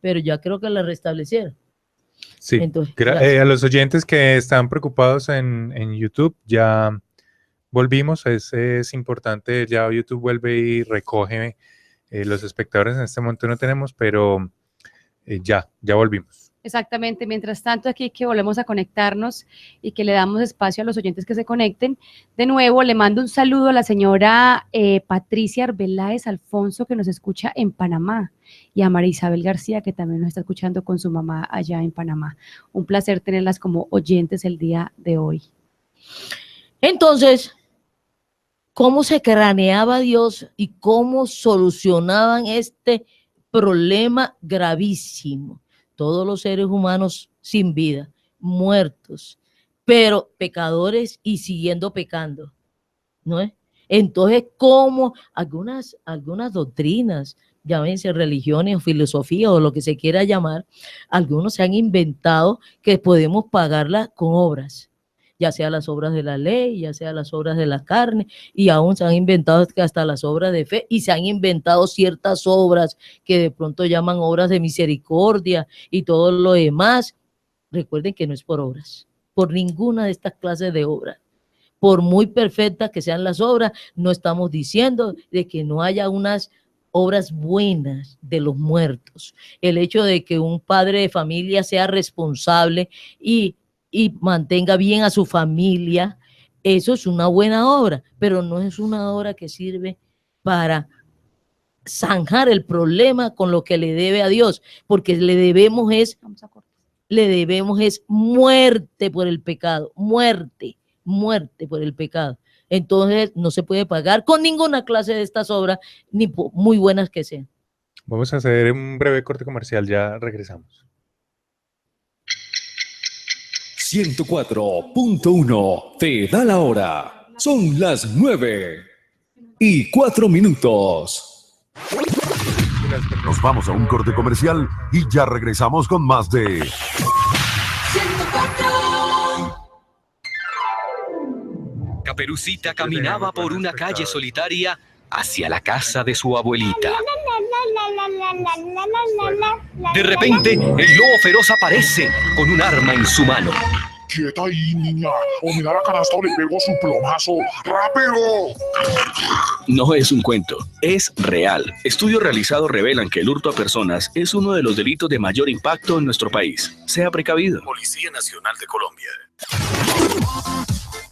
pero ya creo que la restablecieron. Sí, entonces, a los oyentes que están preocupados en YouTube, ya volvimos, es importante, ya YouTube vuelve y recoge los espectadores, en este momento no tenemos, pero ya volvimos. Exactamente, mientras tanto aquí que volvemos a conectarnos y que le damos espacio a los oyentes que se conecten, de nuevo le mando un saludo a la señora Patricia Arbeláez Alfonso, que nos escucha en Panamá, y a María Isabel García, que también nos está escuchando con su mamá allá en Panamá. Un placer tenerlas como oyentes el día de hoy. Entonces, ¿cómo se craneaba Dios y cómo solucionaban este problema gravísimo? Todos los seres humanos sin vida, muertos, pero pecadores y siguiendo pecando, ¿no es? Entonces, ¿cómo algunas doctrinas, llámense religiones o filosofía o lo que se quiera llamar, algunos se han inventado que podemos pagarlas con obras, ya sea las obras de la ley, ya sea las obras de la carne, y aún se han inventado hasta las obras de fe, y se han inventado ciertas obras que de pronto llaman obras de misericordia y todo lo demás. Recuerden que no es por obras, por ninguna de estas clases de obras. Por muy perfectas que sean las obras, no estamos diciendo de que no haya unas obras buenas de los muertos. El hecho de que un padre de familia sea responsable y mantenga bien a su familia, eso es una buena obra, pero no es una obra que sirve para zanjar el problema con lo que le debe a Dios, porque le debemos es muerte por el pecado, muerte por el pecado. Entonces no se puede pagar con ninguna clase de estas obras, ni muy buenas que sean. Vamos a hacer un breve corte comercial, ya regresamos. 104.1 te da la hora. Son las 9:04. Nos vamos a un corte comercial y ya regresamos con más de 104. Caperucita caminaba por una calle solitaria hacia la casa de su abuelita. De repente, el lobo feroz aparece con un arma en su mano. ¡Quieta ahí, niña! ¡O me da la canasta o le pego su plomazo! ¡Rápido! No es un cuento, es real. Estudios realizados revelan que el hurto a personas es uno de los delitos de mayor impacto en nuestro país. Sea precavido. Policía Nacional de Colombia.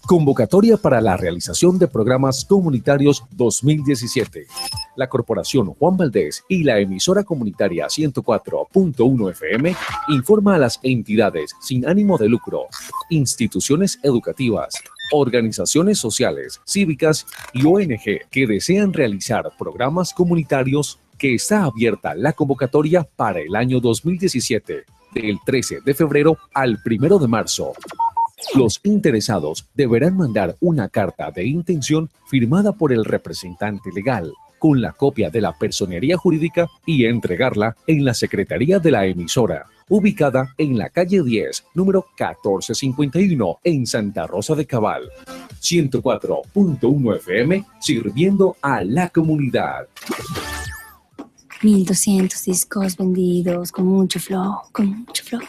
Convocatoria para la realización de programas comunitarios 2017. La Corporación Juan Valdés y la emisora comunitaria 104.1 FM informa a las entidades sin ánimo de lucro, instituciones educativas, organizaciones sociales, cívicas y ONG que desean realizar programas comunitarios que está abierta la convocatoria para el año 2017, del 13 de febrero al 1 de marzo. Los interesados deberán mandar una carta de intención firmada por el representante legal, con la copia de la personería jurídica y entregarla en la secretaría de la emisora, ubicada en la calle 10, número 1451, en Santa Rosa de Cabal. 104.1 FM, sirviendo a la comunidad. 1200 discos vendidos, con mucho flow, con perreo.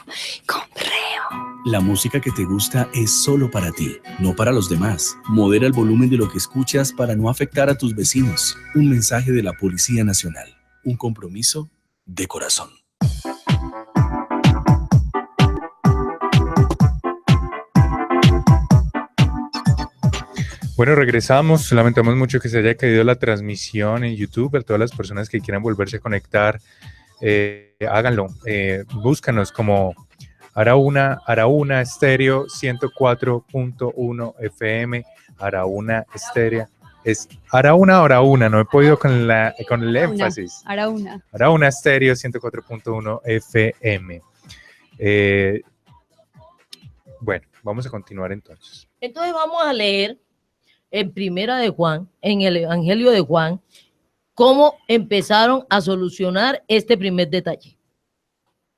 La música que te gusta es solo para ti, no para los demás. Modera el volumen de lo que escuchas para no afectar a tus vecinos. Un mensaje de la Policía Nacional. Un compromiso de corazón. Bueno, regresamos. Lamentamos mucho que se haya caído la transmisión en YouTube. A todas las personas que quieran volverse a conectar, háganlo. Búscanos como Araúna Estéreo 104.1 FM. Araúna Estéreo. Es Araúna, no he podido con el énfasis. Araúna Estéreo 104.1 FM. Bueno, vamos a continuar entonces. Entonces vamos a leer en Primera de Juan, en el Evangelio de Juan, cómo empezaron a solucionar este primer detalle.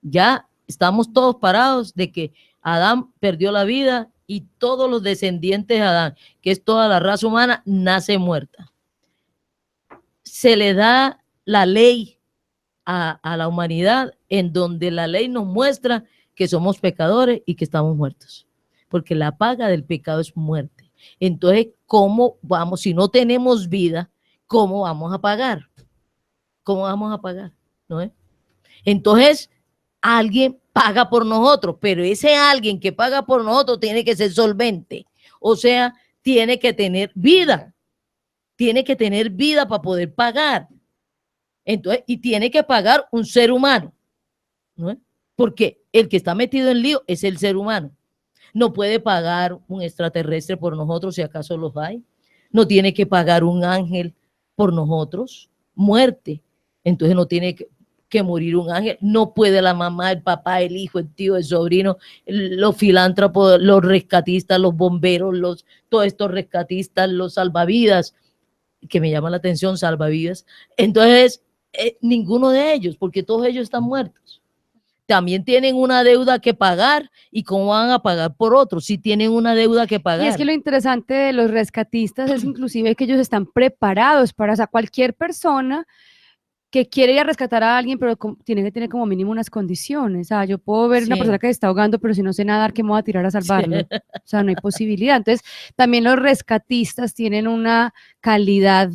Ya estamos todos parados de que Adán perdió la vida y todos los descendientes de Adán, que es toda la raza humana, nace muerta. Se le da la ley a la humanidad en donde la ley nos muestra que somos pecadores y que estamos muertos, porque la paga del pecado es muerte. Entonces, ¿cómo vamos? Si no tenemos vida, ¿cómo vamos a pagar? ¿Cómo vamos a pagar? ¿No es? Entonces, alguien paga por nosotros, pero ese alguien que paga por nosotros tiene que ser solvente, o sea, tiene que tener vida para poder pagar. Entonces, y tiene que pagar un ser humano, ¿no? Porque el que está metido en lío es el ser humano. No puede pagar un extraterrestre por nosotros, si acaso los hay. No tiene que pagar un ángel por nosotros, muerte. Entonces no tiene que morir un ángel. No puede la mamá, el papá, el hijo, el tío, el sobrino, los filántropos, los rescatistas, los bomberos, todos estos rescatistas, los salvavidas, que me llama la atención, salvavidas. Entonces, ninguno de ellos, porque todos ellos están muertos. También tienen una deuda que pagar, y cómo van a pagar por otros si tienen una deuda que pagar. Y es que lo interesante de los rescatistas es inclusive que ellos están preparados para, o sea, cualquier persona que quiere ir a rescatar a alguien, pero tiene que tener como mínimo unas condiciones. O sea, yo puedo ver una persona que se está ahogando, pero si no sé nadar, ¿qué me voy a tirar a salvarlo? O sea, no hay posibilidad. Entonces, también los rescatistas tienen una calidad,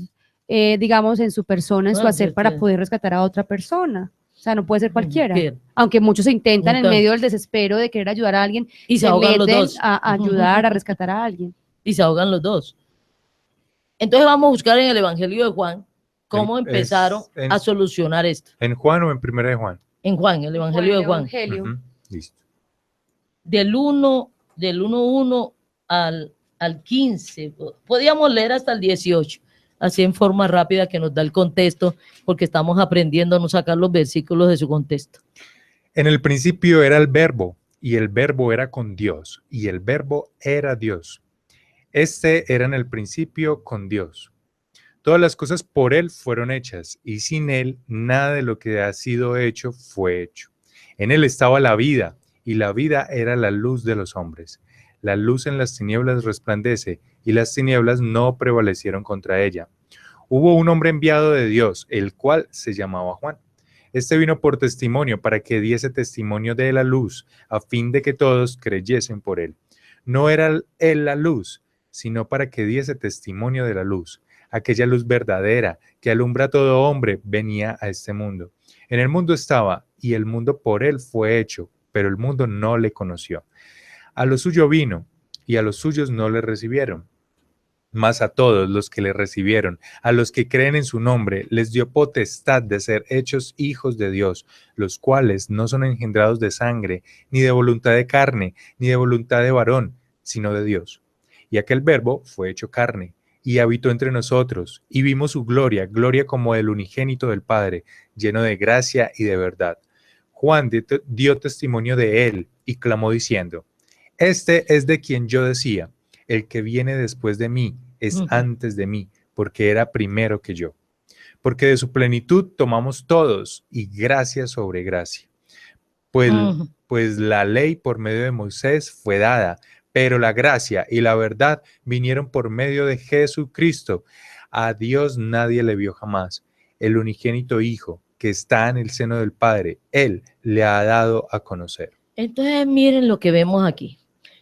digamos, en su persona, en su hacer, para poder rescatar a otra persona. O sea, no puede ser cualquiera. Aunque muchos intentan en medio del desespero de querer ayudar a alguien, y se ahogan los dos. A ayudar, a rescatar a alguien. Y se ahogan los dos. Entonces vamos a buscar en el Evangelio de Juan cómo empezaron a solucionar esto. ¿En Juan o en Primera de Juan? En Juan, el Evangelio de Juan. Listo. Del 1:1 al 15. Podíamos leer hasta el 18, así en forma rápida, que nos da el contexto, porque estamos aprendiendo a no sacar los versículos de su contexto. En el principio era el Verbo, y el Verbo era con Dios, y el Verbo era Dios. Este era en el principio con Dios. Todas las cosas por Él fueron hechas, y sin Él nada de lo que ha sido hecho fue hecho. En Él estaba la vida, y la vida era la luz de los hombres. La luz en las tinieblas resplandece, y las tinieblas no prevalecieron contra ella. Hubo un hombre enviado de Dios, el cual se llamaba Juan. Este vino por testimonio, para que diese testimonio de la luz, a fin de que todos creyesen por Él. No era Él la luz, sino para que diese testimonio de la luz. Aquella luz verdadera que alumbra a todo hombre venía a este mundo. En el mundo estaba, y el mundo por Él fue hecho, pero el mundo no le conoció. A lo suyo vino, y a los suyos no le recibieron. Mas a todos los que le recibieron, a los que creen en su nombre, les dio potestad de ser hechos hijos de Dios, los cuales no son engendrados de sangre, ni de voluntad de carne, ni de voluntad de varón, sino de Dios. Y aquel Verbo fue hecho carne, y habitó entre nosotros, y vimos su gloria, gloria como del unigénito del Padre, lleno de gracia y de verdad. Juan dio testimonio de él, y clamó diciendo: Este es de quien yo decía, el que viene después de mí es antes de mí, porque era primero que yo. Porque de su plenitud tomamos todos, y gracia sobre gracia. Pues la ley por medio de Moisés fue dada, pero la gracia y la verdad vinieron por medio de Jesucristo. A Dios nadie le vio jamás. El unigénito Hijo, que está en el seno del Padre, Él le ha dado a conocer. Entonces miren lo que vemos aquí.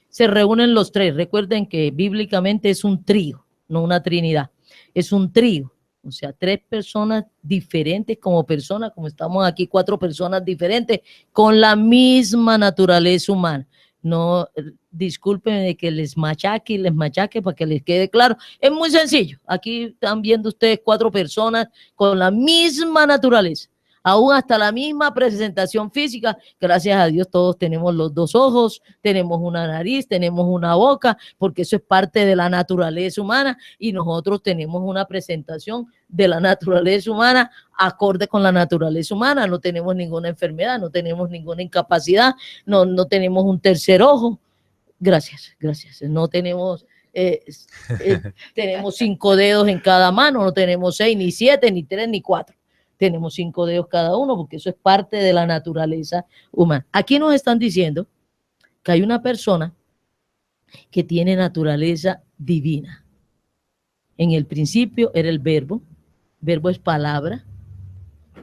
Se reúnen los tres. Recuerden que bíblicamente es un trío, no una trinidad. Es un trío. O sea, tres personas diferentes como personas, como estamos aquí, cuatro personas diferentes con la misma naturaleza humana. No, discúlpenme de que les machaque para que les quede claro. Es muy sencillo. Aquí están viendo ustedes cuatro personas con la misma naturaleza, aún hasta la misma presentación física. Gracias a Dios todos tenemos los dos ojos, tenemos una nariz, tenemos una boca, porque eso es parte de la naturaleza humana, y nosotros tenemos una presentación de la naturaleza humana acorde con la naturaleza humana. No tenemos ninguna enfermedad, no tenemos ninguna incapacidad, no tenemos un tercer ojo. Gracias. No tenemos... tenemos 5 dedos en cada mano, no tenemos 6, ni 7, ni 3, ni 4. Tenemos 5 dedos cada uno, porque eso es parte de la naturaleza humana. Aquí nos están diciendo que hay una persona que tiene naturaleza divina. En el principio era el Verbo. Verbo es palabra.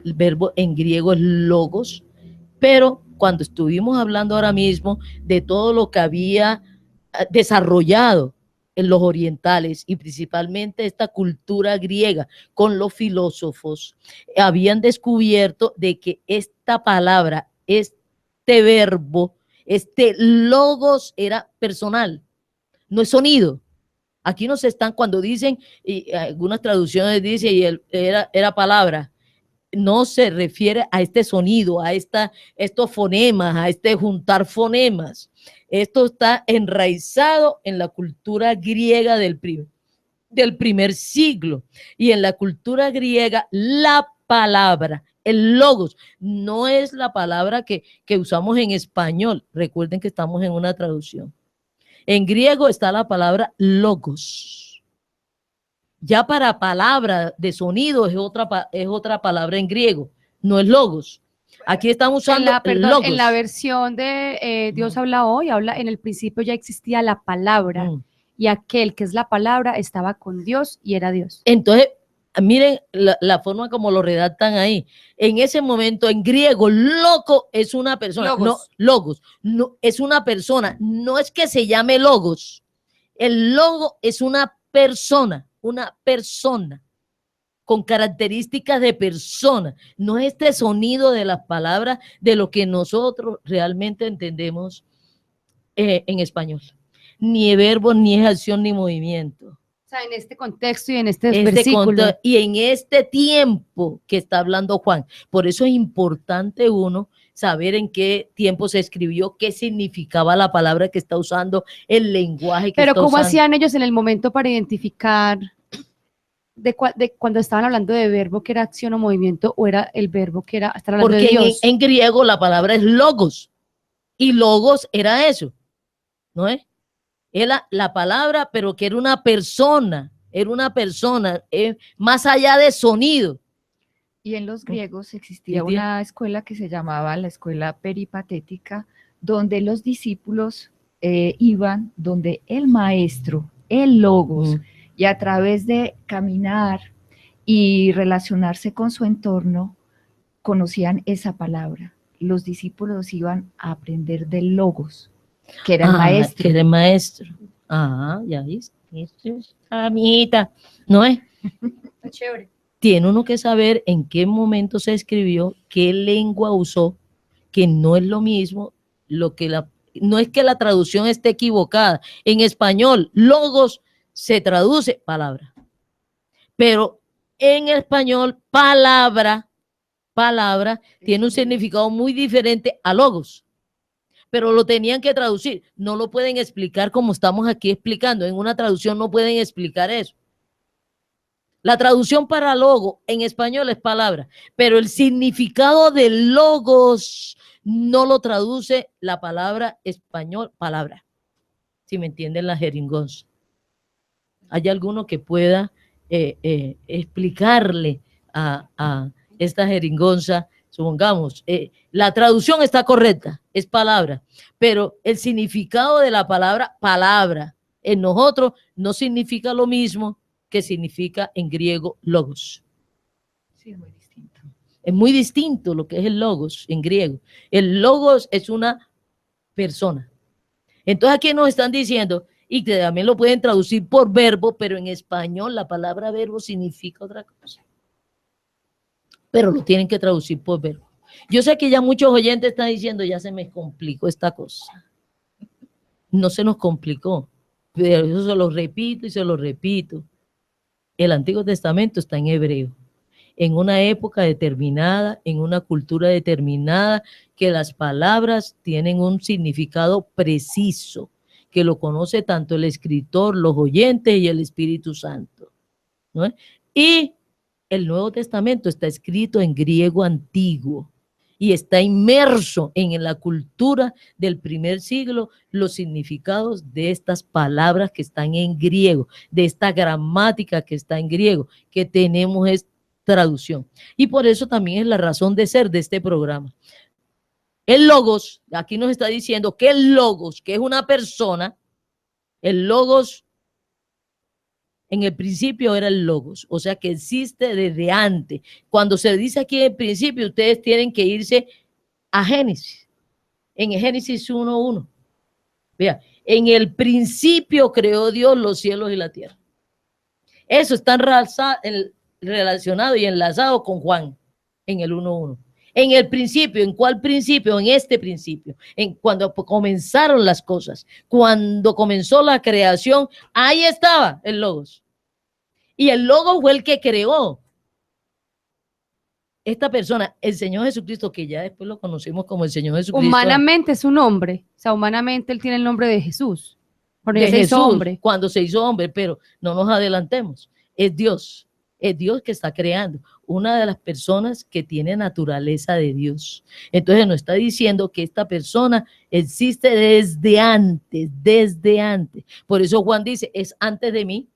el verbo en griego es logos, pero cuando estuvimos hablando ahora mismo de todo lo que había desarrollado en los orientales y principalmente esta cultura griega con los filósofos, habían descubierto de que esta palabra, este verbo, este logos era personal, no es sonido. Aquí nos están, cuando dicen, y algunas traducciones dicen, y era palabra, no se refiere a este sonido, a estos fonemas, a este juntar fonemas. Esto está enraizado en la cultura griega del primer siglo. Y en la cultura griega, la palabra, el logos, no es la palabra que usamos en español. Recuerden que estamos en una traducción. En griego está la palabra logos. Ya para palabra de sonido es otra palabra en griego, no es logos. Aquí estamos usando logos. En la versión de Dios habla hoy, en el principio ya existía la palabra y aquel que es la palabra estaba con Dios y era Dios. Entonces, miren la forma como lo redactan ahí. En ese momento, en griego, loco es una persona. Logos. No, logos. No, es una persona. No es que se llame logos. El logo es una persona con características de persona. No es este sonido de las palabras de lo que nosotros realmente entendemos en español. Ni verbo, ni es acción, ni movimiento. O sea, en este contexto y en este versículo. Y en este tiempo que está hablando Juan. Por eso es importante uno saber en qué tiempo se escribió, qué significaba la palabra que está usando, el lenguaje que Pero está ¿cómo usando. hacían ellos en el momento para identificar de cuando estaban hablando de verbo que era acción o movimiento, o era el verbo que era estar hablando de Porque Dios? en griego la palabra es logos. Y logos era eso, ¿no es? Era la palabra, pero que era una persona, más allá de sonido. Y en los griegos existía una escuela que se llamaba la escuela peripatética, donde los discípulos iban donde el maestro, el logos, y a través de caminar y relacionarse con su entorno, conocían esa palabra. Los discípulos iban a aprender del logos, que era el maestro. Que era el maestro. Ya viste. Amiguita, ¿no es? Está chévere. Tiene uno que saber en qué momento se escribió, qué lengua usó, que no es lo mismo, no es que la traducción esté equivocada. En español, logos se traduce palabra. Pero en español, palabra tiene un significado muy diferente a logos. Pero lo tenían que traducir. No lo pueden explicar como estamos aquí explicando. En una traducción no pueden explicar eso. La traducción para logo en español es palabra, pero el significado de logos no lo traduce la palabra español, palabra. Si me entienden la jeringonza. ¿Hay alguno que pueda explicarle a esta jeringonza? Supongamos, la traducción está correcta, es palabra, pero el significado de la palabra, en nosotros no significa lo mismo que significa en griego logos. Sí, es muy distinto. Es muy distinto lo que es el logos en griego. El logos es una persona. Entonces aquí nos están diciendo, y que también lo pueden traducir por verbo, pero en español la palabra verbo significa otra cosa. Pero lo tienen que traducir por verbo. Yo sé que ya muchos oyentes están diciendo, ya se me complicó esta cosa. No se nos complicó, pero eso se lo repito y se lo repito. El Antiguo Testamento está en hebreo, en una época determinada, en una cultura determinada, que las palabras tienen un significado preciso, que lo conoce tanto el escritor, los oyentes y el Espíritu Santo, ¿no? Y el Nuevo Testamento está escrito en griego antiguo y está inmerso en la cultura del primer siglo, los significados de estas palabras que están en griego, de esta gramática que está en griego, que tenemos es traducción. Y por eso también es la razón de ser de este programa. El logos, aquí nos está diciendo que el logos, que es una persona, el logos En el principio era el logos, o sea que existe desde antes. Cuando se dice aquí en el principio, ustedes tienen que irse a Génesis, en Génesis 1:1. Vea, en el principio creó Dios los cielos y la tierra. Eso está relacionado y enlazado con Juan en el 1:1. En el principio, ¿en cuál principio? En este principio, cuando comenzaron las cosas, cuando comenzó la creación, ahí estaba el logos. Y el logos fue el que creó esta persona, el Señor Jesucristo, que ya después lo conocimos como el Señor Jesucristo. Humanamente es un hombre, o sea, humanamente él tiene el nombre de Jesús. Porque de se Jesús, hizo hombre. cuando se hizo hombre, pero no nos adelantemos. Es Dios que está creando, una de las personas que tiene naturaleza de Dios. Entonces nos está diciendo que esta persona existe desde antes. Por eso Juan dice, es antes de mí.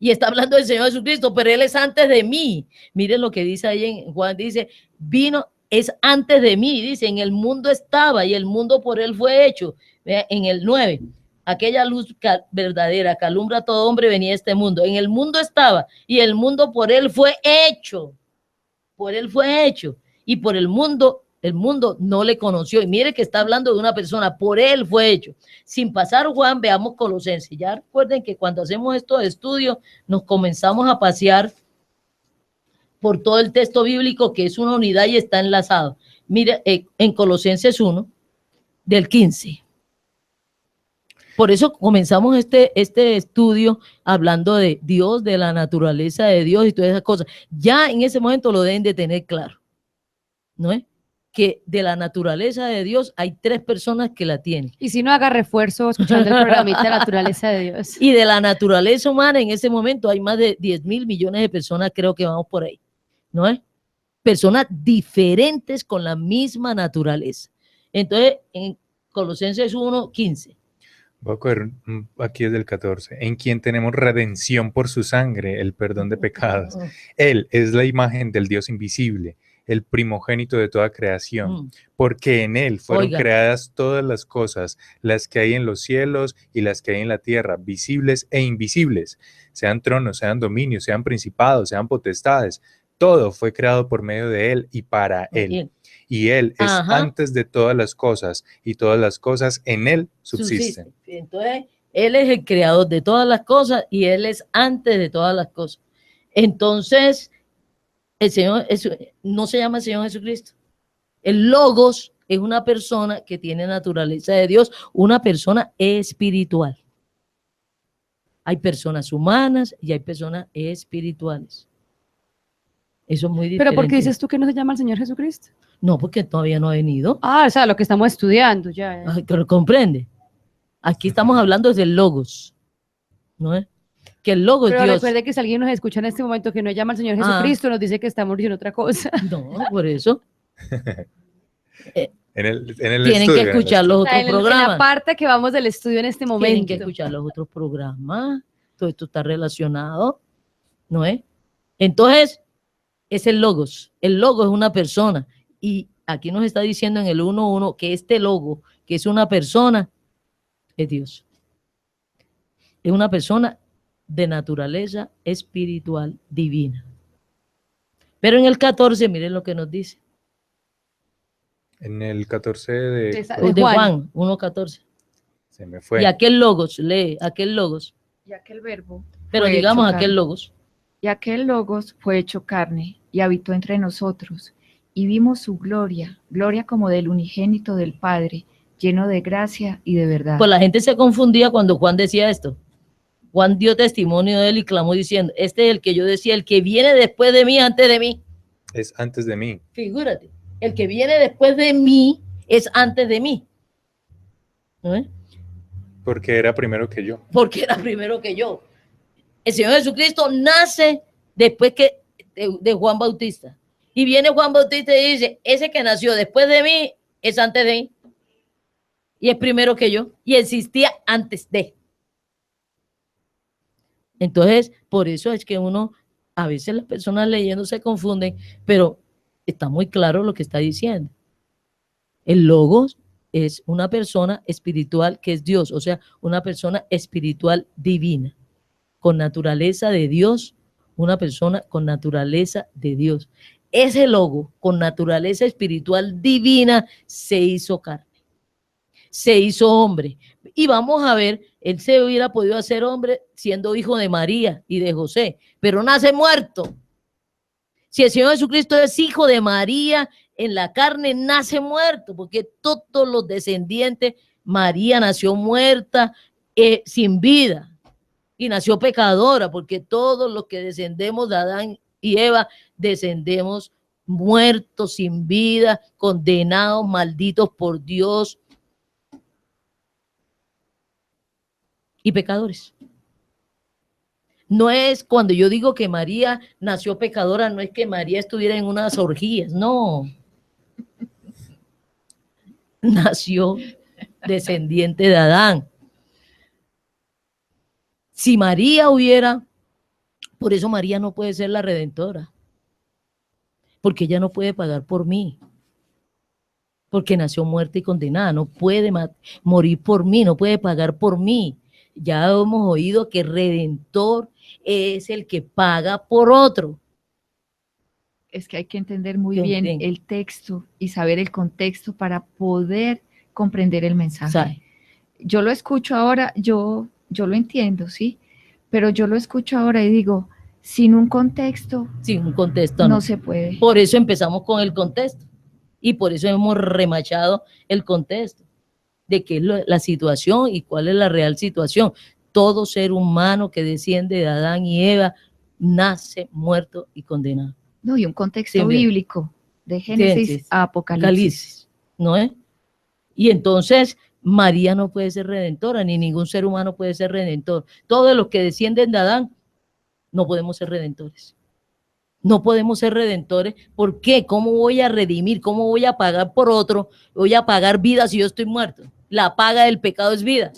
Y está hablando del Señor Jesucristo, pero Él es antes de mí. Miren lo que dice ahí en Juan, dice, vino, es antes de mí, dice, en el mundo estaba y el mundo por Él fue hecho. Vea, en el 9, aquella luz verdadera que alumbra a todo hombre venía a este mundo. En el mundo estaba y el mundo por Él fue hecho. Por Él fue hecho. Y por el mundo no le conoció. Y mire que está hablando de una persona, por Él fue hecho. Sin pasar, Juan, veamos Colosenses. Ya recuerden que cuando hacemos estos estudios, nos comenzamos a pasear por todo el texto bíblico, que es una unidad y está enlazado. Mire, en Colosenses 1, del 15. Por eso comenzamos este estudio hablando de Dios, de la naturaleza de Dios y todas esas cosas. Ya en ese momento lo deben de tener claro, ¿no es? Que de la naturaleza de Dios hay 3 personas que la tienen. Y si no, haga refuerzo escuchando el programita de la naturaleza de Dios. Y de la naturaleza humana en ese momento hay más de 10.000 millones de personas, creo que vamos por ahí, ¿no es? Personas diferentes con la misma naturaleza. Entonces, en Colosenses 1:15. Voy a coger aquí desde el 14. En quien tenemos redención por su sangre, el perdón de pecados. Él es la imagen del Dios invisible, el primogénito de toda creación, porque en Él fueron creadas todas las cosas, las que hay en los cielos y las que hay en la tierra, visibles e invisibles, sean tronos, sean dominios, sean principados, sean potestades. Todo fue creado por medio de Él y para Él. Y Él es antes de todas las cosas, y todas las cosas en Él subsisten. Entonces, Él es el creador de todas las cosas y Él es antes de todas las cosas. Entonces, el Señor no se llama el Señor Jesucristo. El Logos es una persona que tiene naturaleza de Dios, una persona espiritual. Hay personas humanas y hay personas espirituales. Eso es muy diferente. ¿Pero por qué dices tú que no se llama el Señor Jesucristo? No, porque todavía no ha venido. Ah, o sea, lo que estamos estudiando ya. Ay, ¿comprende? Aquí estamos hablando del Logos, ¿no es? Que el Logos es Dios. Pero recuerde que si alguien nos escucha en este momento que no llama al Señor Jesucristo, nos dice que estamos diciendo otra cosa. No, por eso. Tienen que escuchar los otros programas. En la parte que vamos del estudio en este momento. Tienen que escuchar los otros programas. Todo esto está relacionado, ¿no es? Entonces, es el Logos. El Logos es una persona. Y aquí nos está diciendo en el 1:1 que este logo, que es una persona, es Dios. Es una persona de naturaleza espiritual divina. Pero en el 14, miren lo que nos dice. En el 14 de Juan 1:14. Se me fue. Y aquel Logos, lee, aquel Logos. Y aquel verbo. Pero digamos aquel Logos. Y aquel Logos fue hecho carne y habitó entre nosotros. Y vimos su gloria, gloria como del unigénito del Padre, lleno de gracia y de verdad. Pues la gente se confundía cuando Juan decía esto. Juan dio testimonio de él y clamó diciendo, este es el que yo decía, el que viene después de mí, antes de mí. Es antes de mí. Figúrate, el que viene después de mí es antes de mí. ¿No? Porque era primero que yo. Porque era primero que yo. El Señor Jesucristo nace después que de Juan Bautista. Y viene Juan Bautista y dice, ese que nació después de mí es antes de mí. Y es primero que yo. Y existía antes de. Entonces, por eso es que a veces las personas leyendo se confunden, pero está muy claro lo que está diciendo. El Logos es una persona espiritual que es Dios, o sea, una persona espiritual divina, con naturaleza de Dios, una persona con naturaleza de Dios. Ese logo con naturaleza espiritual divina se hizo carne, se hizo hombre. Y vamos a ver, él se hubiera podido hacer hombre siendo hijo de María y de José, pero nace muerto. Si el Señor Jesucristo es hijo de María, en la carne nace muerto, porque todos los descendientes, María nació muerta, sin vida, y nació pecadora, porque todos los que descendemos de Adán y Eva, descendemos muertos, sin vida, condenados, malditos por Dios y pecadores. No es cuando yo digo que María nació pecadora, no es que María estuviera en unas orgías, no. Nació descendiente de Adán. Si María hubiera, por eso María no puede ser la redentora, porque ella no puede pagar por mí, porque nació muerta y condenada, no puede morir por mí, no puede pagar por mí. Ya hemos oído que redentor es el que paga por otro. Es que hay que entender muy bien el texto y saber el contexto para poder comprender el mensaje. ¿Sabe? Yo lo escucho ahora, yo lo entiendo, ¿sí? Pero yo lo escucho ahora y digo, sin un contexto no se puede. Por eso empezamos con el contexto y por eso hemos remachado el contexto de qué es la situación y cuál es la real situación. Todo ser humano que desciende de Adán y Eva nace muerto y condenado. No, y un contexto bíblico, de Génesis a Apocalipsis. ¿No es? Y entonces María no puede ser redentora, ni ningún ser humano puede ser redentor. Todos los que descienden de Adán no podemos ser redentores. No podemos ser redentores. ¿Por qué? ¿Cómo voy a redimir? ¿Cómo voy a pagar por otro? Voy a pagar vida si yo estoy muerto. La paga del pecado es vida.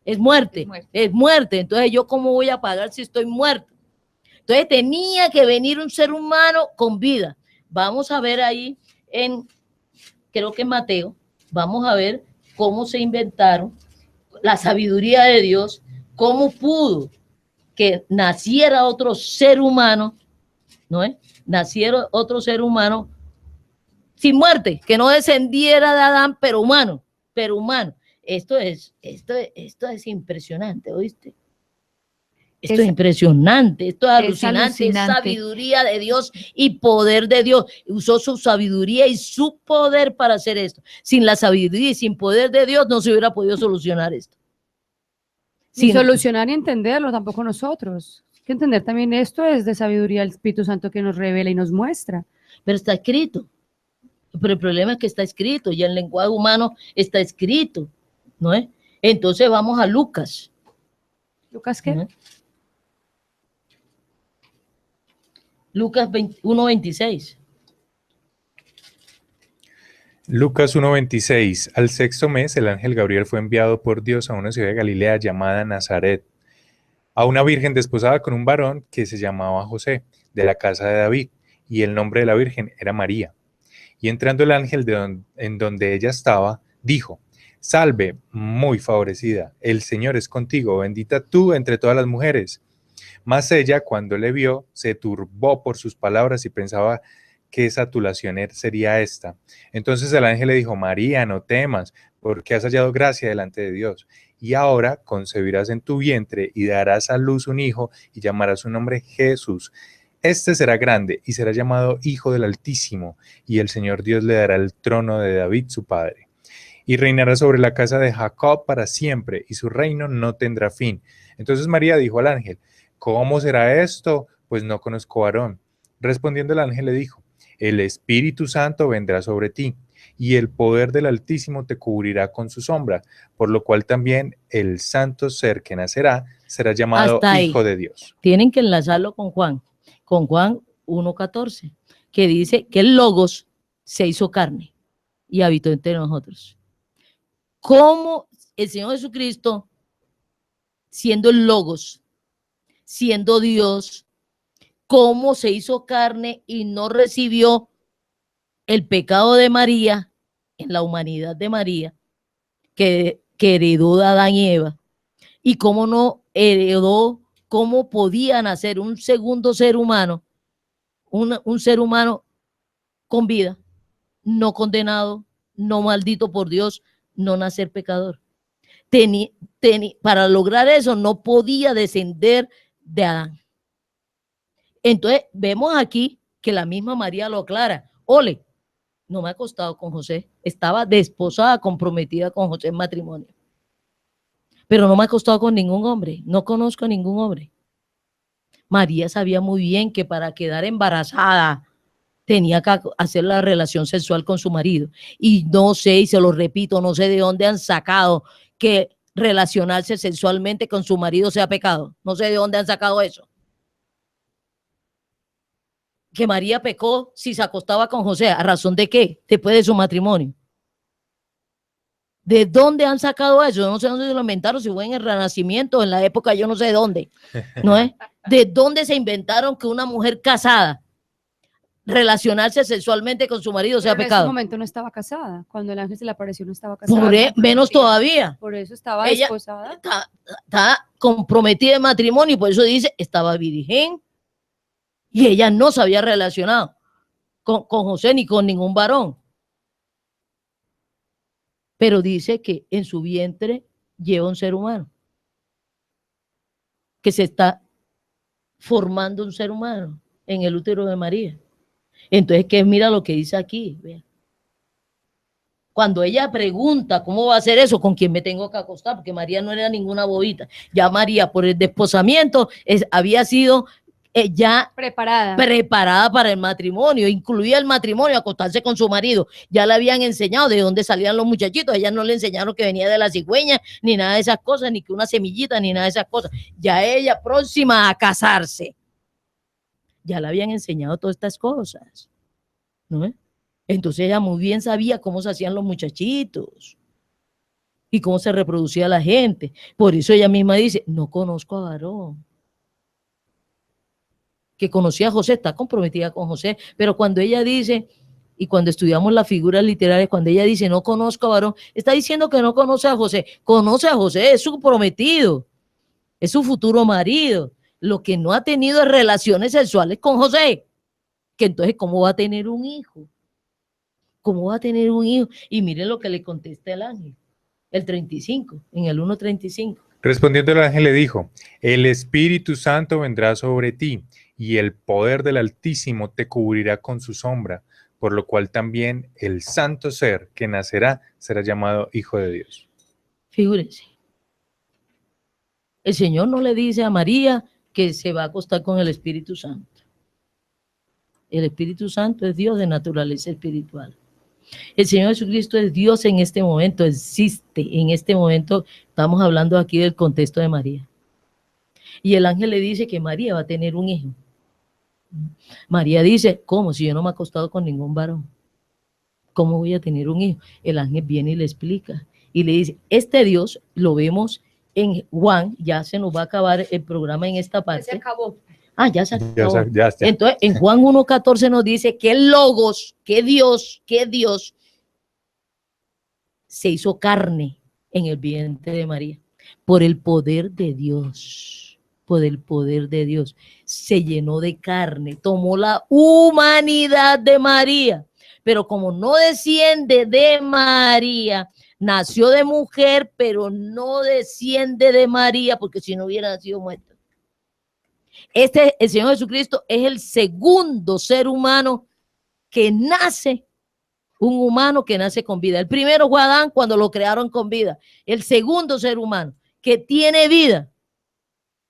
Es muerte. Es muerte. Entonces, ¿yo cómo voy a pagar si estoy muerto? Entonces, tenía que venir un ser humano con vida. Vamos a ver ahí creo que en Mateo, vamos a ver cómo se inventaron la sabiduría de Dios, cómo pudo que naciera otro ser humano, ¿no es? Naciera otro ser humano sin muerte, que no descendiera de Adán, pero humano. Esto es impresionante, ¿oíste? Esto es impresionante, esto es alucinante, es sabiduría de Dios y poder de Dios. Usó su sabiduría y su poder para hacer esto. Sin la sabiduría y sin poder de Dios no se hubiera podido solucionar esto. Sin solucionar y entenderlo tampoco nosotros. Hay que entender también esto es de sabiduría del Espíritu Santo que nos revela y nos muestra. Pero está escrito. Pero el problema es que está escrito y el lenguaje humano está escrito, ¿no es? Entonces vamos a Lucas. ¿Lucas qué? ¿No? Lucas 1:26. Lucas 1:26. Al sexto mes, el ángel Gabriel fue enviado por Dios a una ciudad de Galilea llamada Nazaret, a una virgen desposada con un varón que se llamaba José, de la casa de David, y el nombre de la virgen era María. Y entrando el ángel en donde ella estaba, dijo: Salve, muy favorecida, el Señor es contigo, bendita tú entre todas las mujeres. Mas ella, cuando le vio, se turbó por sus palabras y pensaba qué satulación sería esta. Entonces el ángel le dijo: María, no temas, porque has hallado gracia delante de Dios. Y ahora concebirás en tu vientre y darás a luz un hijo y llamarás su nombre Jesús. Este será grande y será llamado Hijo del Altísimo, y el Señor Dios le dará el trono de David su padre. Y reinará sobre la casa de Jacob para siempre, y su reino no tendrá fin. Entonces María dijo al ángel: ¿Cómo será esto? Pues no conozco varón. Respondiendo el ángel le dijo: El Espíritu Santo vendrá sobre ti, y el poder del Altísimo te cubrirá con su sombra, por lo cual también el santo ser que nacerá será llamado Hijo de Dios. Tienen que enlazarlo con Juan 1:14, que dice que el Logos se hizo carne y habitó entre nosotros. ¿Cómo el Señor Jesucristo, siendo el Logos, siendo Dios, cómo se hizo carne y no recibió el pecado de María en la humanidad de María, que heredó de Adán y Eva, y cómo no heredó cómo podía nacer un segundo ser humano, un ser humano con vida, no condenado, no maldito por Dios, no nacer pecador. Para lograr eso no podía descender de Adán. Entonces vemos aquí que la misma María lo aclara. Ole, no me ha acostado con José, estaba desposada, comprometida con José en matrimonio, pero no me ha acostado con ningún hombre, no conozco a ningún hombre. María sabía muy bien que para quedar embarazada tenía que hacer la relación sexual con su marido. Y no sé, y se lo repito, no sé de dónde han sacado que relacionarse sexualmente con su marido sea pecado. No sé de dónde han sacado eso. Que María pecó si se acostaba con José, ¿a razón de qué? Después de su matrimonio. ¿De dónde han sacado eso? No sé dónde se lo inventaron, si fue en el Renacimiento, en la época, yo no sé de dónde. ¿No es? ¿De dónde se inventaron que una mujer casada relacionarse sexualmente con su marido sea pecado? En ese momento no estaba casada. Cuando el ángel se le apareció no estaba casada. Menos todavía. Por eso estaba Ella desposada. está comprometida en matrimonio y por eso dice, estaba virgen. Y ella no se había relacionado con José ni con ningún varón. Pero dice que en su vientre lleva un ser humano. Que se está formando un ser humano en el útero de María. Entonces, ¿qué? Mira lo que dice aquí. Vea. Cuando ella pregunta cómo va a hacer eso, con quién me tengo que acostar, porque María no era ninguna bobita. Ya María, por el desposamiento, había sido ya preparada para el matrimonio, incluía el matrimonio, acostarse con su marido. Ya le habían enseñado de dónde salían los muchachitos. Ellas no le enseñaron que venía de la cigüeña, ni nada de esas cosas, ni que una semillita, ni nada de esas cosas. Ya ella próxima a casarse, ya le habían enseñado todas estas cosas, ¿no? Entonces ella muy bien sabía cómo se hacían los muchachitos y cómo se reproducía la gente. Por eso ella misma dice, no conozco a varón. Que conocía a José, está comprometida con José, pero cuando ella dice, y cuando estudiamos las figuras literarias, cuando ella dice no conozco a varón, está diciendo que no conoce a José. Conoce a José, es su prometido, es su futuro marido. Lo que no ha tenido es relaciones sexuales con José, que entonces ¿cómo va a tener un hijo? ¿Cómo va a tener un hijo? Y miren lo que le contesta el ángel, el 35, en el 1:35. Respondiendo el ángel le dijo, el Espíritu Santo vendrá sobre ti y el poder del Altísimo te cubrirá con su sombra, por lo cual también el santo ser que nacerá será llamado Hijo de Dios. Figúrense. El Señor no le dice a María que se va a acostar con el Espíritu Santo. El Espíritu Santo es Dios de naturaleza espiritual. El Señor Jesucristo es Dios en este momento, existe en este momento. Estamos hablando aquí del contexto de María. Y el ángel le dice que María va a tener un hijo. María dice, ¿cómo? Si yo no me he acostado con ningún varón, ¿cómo voy a tener un hijo? El ángel viene y le explica. Y le dice, este Dios lo vemos en Juan, ya se nos va a acabar el programa en esta parte. Ya se acabó. Ah, ya se acabó. Ya. Entonces, en Juan 1:14 nos dice que el Logos, que Dios se hizo carne en el vientre de María. Por el poder de Dios, se llenó de carne, tomó la humanidad de María. Pero como no desciende de María, nació de mujer, pero no desciende de María, porque si no hubiera nacido muerto. El Señor Jesucristo es el segundo ser humano que nace, un humano que nace con vida. El primero fue Adán cuando lo crearon con vida. El segundo ser humano que tiene vida,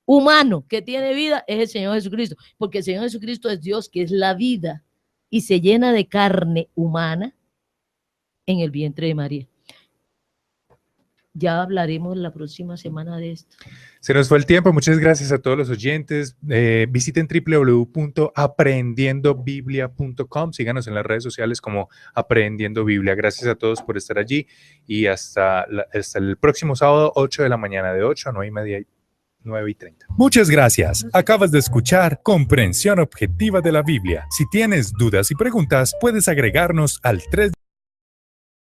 humano que tiene vida, es el Señor Jesucristo, porque el Señor Jesucristo es Dios, que es la vida, y se llena de carne humana en el vientre de María. Ya hablaremos la próxima semana de esto. Se nos fue el tiempo. Muchas gracias a todos los oyentes. Visiten www.aprendiendobiblia.com. Síganos en las redes sociales como Aprendiendo Biblia. Gracias a todos por estar allí y hasta el próximo sábado, 8 de la mañana, de 8 a 9:30. 9:30. Muchas gracias. Acabas de escuchar Comprensión Objetiva de la Biblia. Si tienes dudas y preguntas, puedes agregarnos al 3